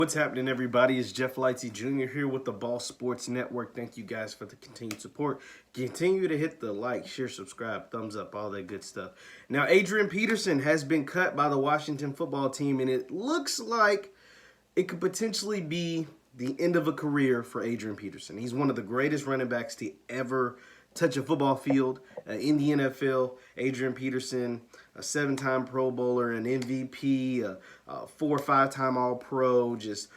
What's happening, everybody? It's Jeff Lightsy Jr. here with the Ball Sports Network. Thank you guys for the continued support. Continue to hit the like, share, subscribe, thumbs up, all that good stuff. Now, Adrian Peterson has been cut by the Washington football team, and it looks like it could potentially be the end of a career for Adrian Peterson. He's one of the greatest running backs to ever touch a football field in the NFL. Adrian Peterson, a 7-time Pro Bowler, an MVP, a 4- or 5-time All-Pro, just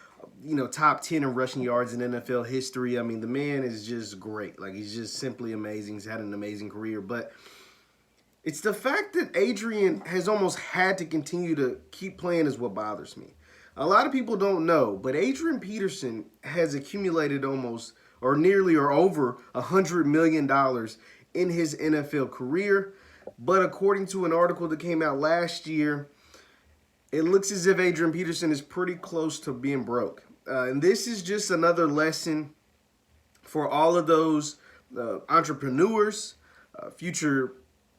top 10 in rushing yards in NFL history. I mean, the man is just great. Like, he's just simply amazing. He's had an amazing career, but it's the fact that Adrian has almost had to continue to keep playing is what bothers me. A lot of people don't know, but Adrian Peterson has accumulated almost or nearly or over $100 million in his NFL career. But according to an article that came out last year, it looks as if Adrian Peterson is pretty close to being broke. And this is just another lesson for all of those entrepreneurs, future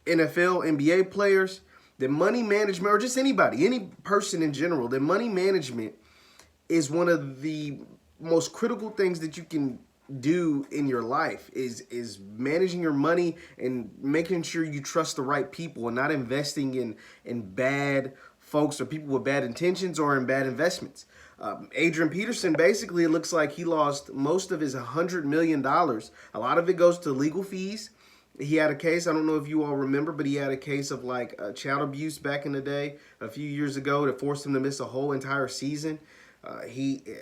NFL, NBA players, that money management, or just anybody, any person in general, that money management is one of the most critical things that you can do in your life is managing your money and making sure you trust the right people and not investing in bad folks or people with bad intentions or in bad investments. Adrian Peterson, basically, it looks like he lost most of his $100 million. A lot of it goes to legal fees. He had a case, I don't know if you all remember, but he had a case of child abuse back in the day, a few years ago, that forced him to miss a whole entire season.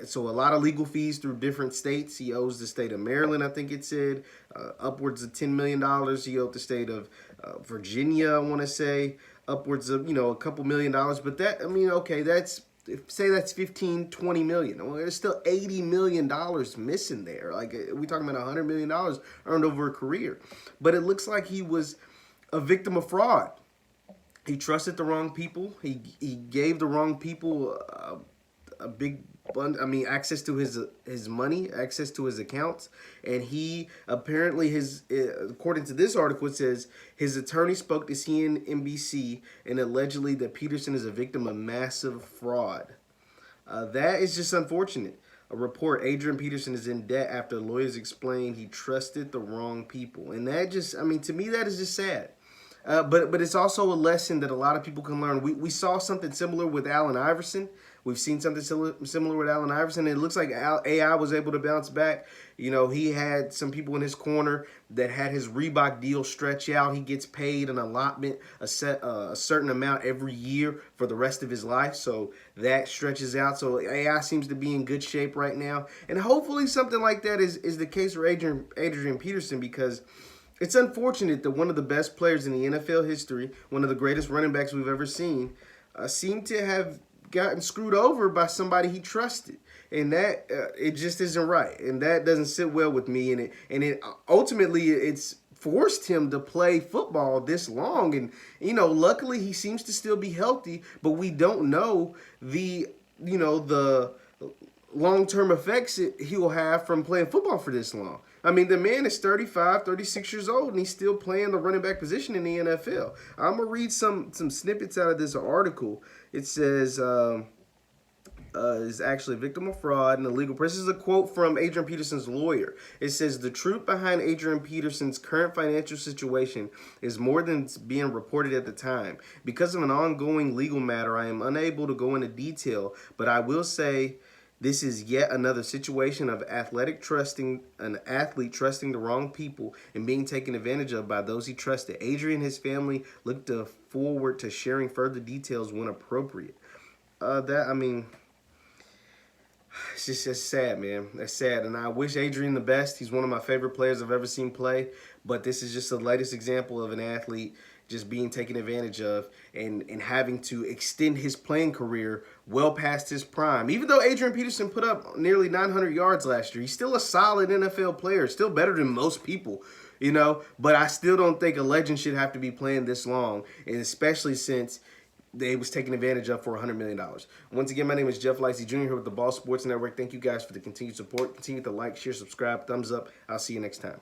So a lot of legal fees through different states. He owes the state of Maryland, I think it said, upwards of $10 million. He owed the state of Virginia, I want to say, upwards of, a couple $1 million. But that, I mean, okay, say that's 15, 20 million. Well, there's still $80 million missing there. Like, we're talking about $100 million earned over a career. But it looks like he was a victim of fraud. He trusted the wrong people. He gave the wrong people a big access to his money, access to his accounts, and he apparently according to this article, it says his attorney spoke to CNBC and allegedly that Peterson is a victim of massive fraud. That is just unfortunate. A report: Adrian Peterson is in debt after lawyers explained he trusted the wrong people, and that just, to me, that is just sad. But it's also a lesson that a lot of people can learn. We saw something similar with Allen Iverson. We've seen something similar with Allen Iverson. And it looks like AI was able to bounce back. He had some people in his corner that had his Reebok deal stretch out. He gets paid an allotment, a certain amount every year for the rest of his life. So that stretches out. So AI seems to be in good shape right now. And hopefully something like that is the case for Adrian Peterson, because it's unfortunate that one of the best players in the NFL history, one of the greatest running backs we've ever seen, seemed to have gotten screwed over by somebody he trusted, and that it just isn't right, and that doesn't sit well with me. And it ultimately it's forced him to play football this long, and luckily he seems to still be healthy, but we don't know the long-term effects he will have from playing football for this long. I mean, the man is 35, 36 years old, and he's still playing the running back position in the NFL. I'm going to read some snippets out of this article. It says, is actually a victim of fraud and illegal. This is a quote from Adrian Peterson's lawyer. It says, the truth behind Adrian Peterson's current financial situation is more than being reported at the time. Because of an ongoing legal matter, I am unable to go into detail, but I will say this is yet another situation of an athlete trusting the wrong people and being taken advantage of by those he trusted. Adrian and his family look forward to sharing further details when appropriate. It's just sad, man. That's sad. And I wish Adrian the best. He's one of my favorite players I've ever seen play. But this is just the latest example of an athlete just being taken advantage of and having to extend his playing career well past his prime. Even though Adrian Peterson put up nearly 900 yards last year, he's still a solid NFL player, still better than most people, But I still don't think a legend should have to be playing this long, and especially since they was taken advantage of for $100 million. Once again, my name is Jeff Lightsy Jr. here with the Ball Sports Network. Thank you guys for the continued support. Continue to like, share, subscribe, thumbs up. I'll see you next time.